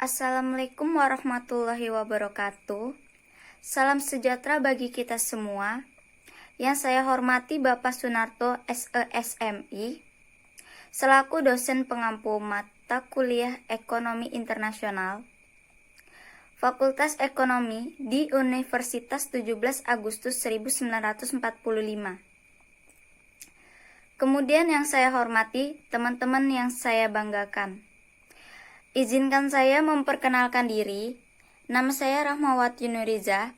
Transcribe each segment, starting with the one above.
Assalamualaikum warahmatullahi wabarakatuh. Salam sejahtera bagi kita semua. Yang saya hormati Bapak Sunarto SESMI, selaku dosen pengampu mata kuliah Ekonomi Internasional, Fakultas Ekonomi di Universitas 17 Agustus 1945. Kemudian yang saya hormati teman-teman yang saya banggakan. Izinkan saya memperkenalkan diri. Nama saya Rahmawati Nuriza,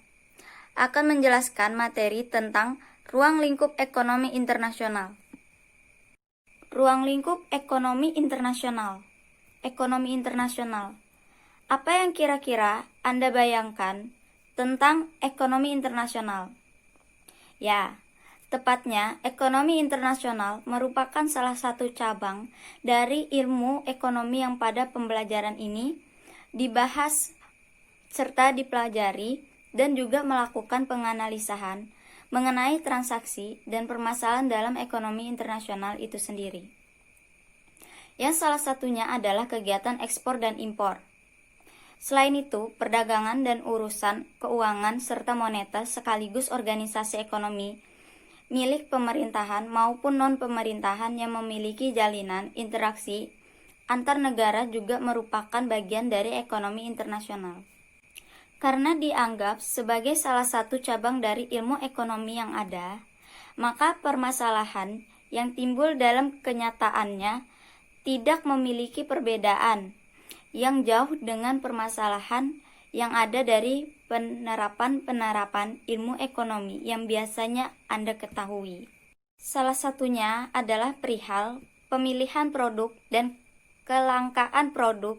akan menjelaskan materi tentang ruang lingkup ekonomi internasional. Ruang lingkup ekonomi internasional. Ekonomi internasional. Apa yang kira-kira Anda bayangkan tentang ekonomi internasional? Ya, tepatnya, ekonomi internasional merupakan salah satu cabang dari ilmu ekonomi yang pada pembelajaran ini dibahas serta dipelajari dan juga melakukan penganalisahan mengenai transaksi dan permasalahan dalam ekonomi internasional itu sendiri. Yang salah satunya adalah kegiatan ekspor dan impor. Selain itu, perdagangan dan urusan keuangan serta moneter sekaligus organisasi ekonomi milik pemerintahan maupun non-pemerintahan yang memiliki jalinan interaksi antar negara juga merupakan bagian dari ekonomi internasional. Karena dianggap sebagai salah satu cabang dari ilmu ekonomi yang ada, maka permasalahan yang timbul dalam kenyataannya tidak memiliki perbedaan yang jauh dengan permasalahan yang ada dari penerapan ilmu ekonomi yang biasanya Anda ketahui. Salah satunya adalah perihal pemilihan produk dan kelangkaan produk,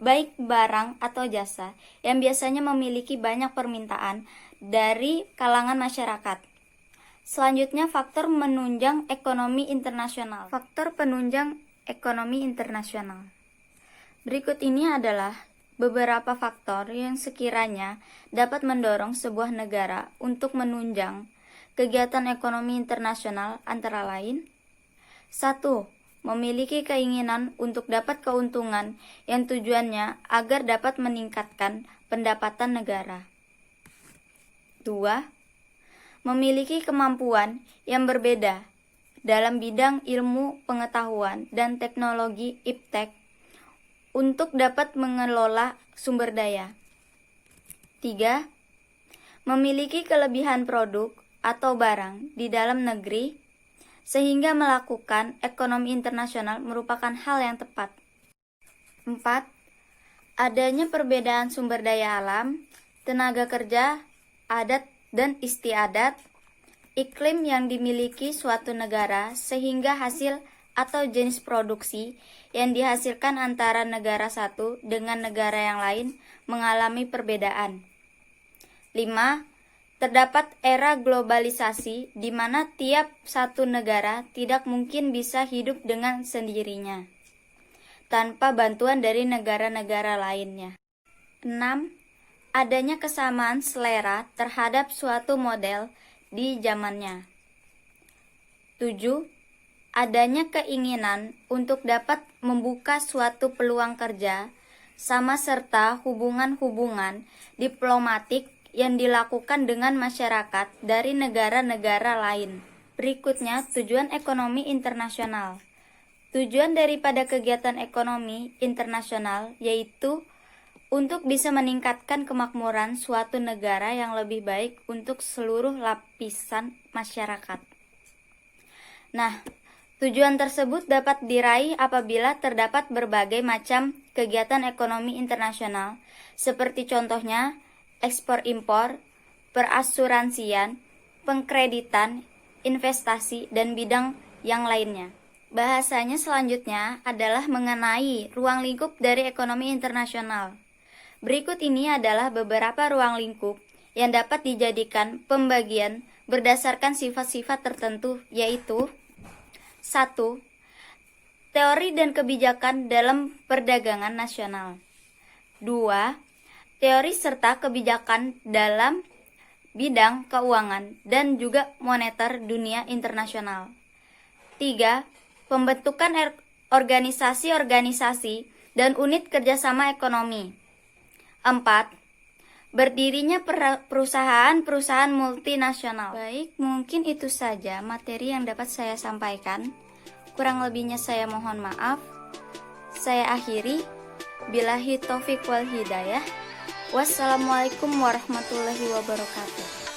baik barang atau jasa, yang biasanya memiliki banyak permintaan dari kalangan masyarakat. Selanjutnya, faktor menunjang ekonomi internasional. Faktor penunjang ekonomi internasional. Berikut ini adalah beberapa faktor yang sekiranya dapat mendorong sebuah negara untuk menunjang kegiatan ekonomi internasional, antara lain: 1. Memiliki keinginan untuk dapat keuntungan yang tujuannya agar dapat meningkatkan pendapatan negara. 2. Memiliki kemampuan yang berbeda dalam bidang ilmu pengetahuan dan teknologi iptek untuk dapat mengelola sumber daya. 3. Memiliki kelebihan produk atau barang di dalam negeri sehingga melakukan ekonomi internasional merupakan hal yang tepat. 4. Adanya perbedaan sumber daya alam, tenaga kerja, adat dan istiadat, iklim yang dimiliki suatu negara sehingga hasil atau jenis produksi yang dihasilkan antara negara satu dengan negara yang lain mengalami perbedaan. 5. Terdapat era globalisasi di mana tiap satu negara tidak mungkin bisa hidup dengan sendirinya tanpa bantuan dari negara-negara lainnya. 6. Adanya kesamaan selera terhadap suatu model di zamannya. 7. Adanya keinginan untuk dapat membuka suatu peluang kerja sama serta hubungan-hubungan diplomatik yang dilakukan dengan masyarakat dari negara-negara lain. Berikutnya, tujuan ekonomi internasional. Tujuan daripada kegiatan ekonomi internasional yaitu untuk bisa meningkatkan kemakmuran suatu negara yang lebih baik untuk seluruh lapisan masyarakat. Nah, tujuan tersebut dapat diraih apabila terdapat berbagai macam kegiatan ekonomi internasional, seperti contohnya ekspor-impor, perasuransian, pengkreditan, investasi, dan bidang yang lainnya. Bahasanya selanjutnya adalah mengenai ruang lingkup dari ekonomi internasional. Berikut ini adalah beberapa ruang lingkup yang dapat dijadikan pembagian berdasarkan sifat-sifat tertentu, yaitu: 1. Teori dan kebijakan dalam perdagangan nasional. 2. Teori serta kebijakan dalam bidang keuangan dan juga moneter dunia internasional. 3. Pembentukan organisasi-organisasi dan unit kerjasama ekonomi. 4. Berdirinya perusahaan-perusahaan multinasional. Baik, mungkin itu saja materi yang dapat saya sampaikan. Kurang lebihnya saya mohon maaf. Saya akhiri. Billahi taufiq wal hidayah. Wassalamualaikum warahmatullahi wabarakatuh.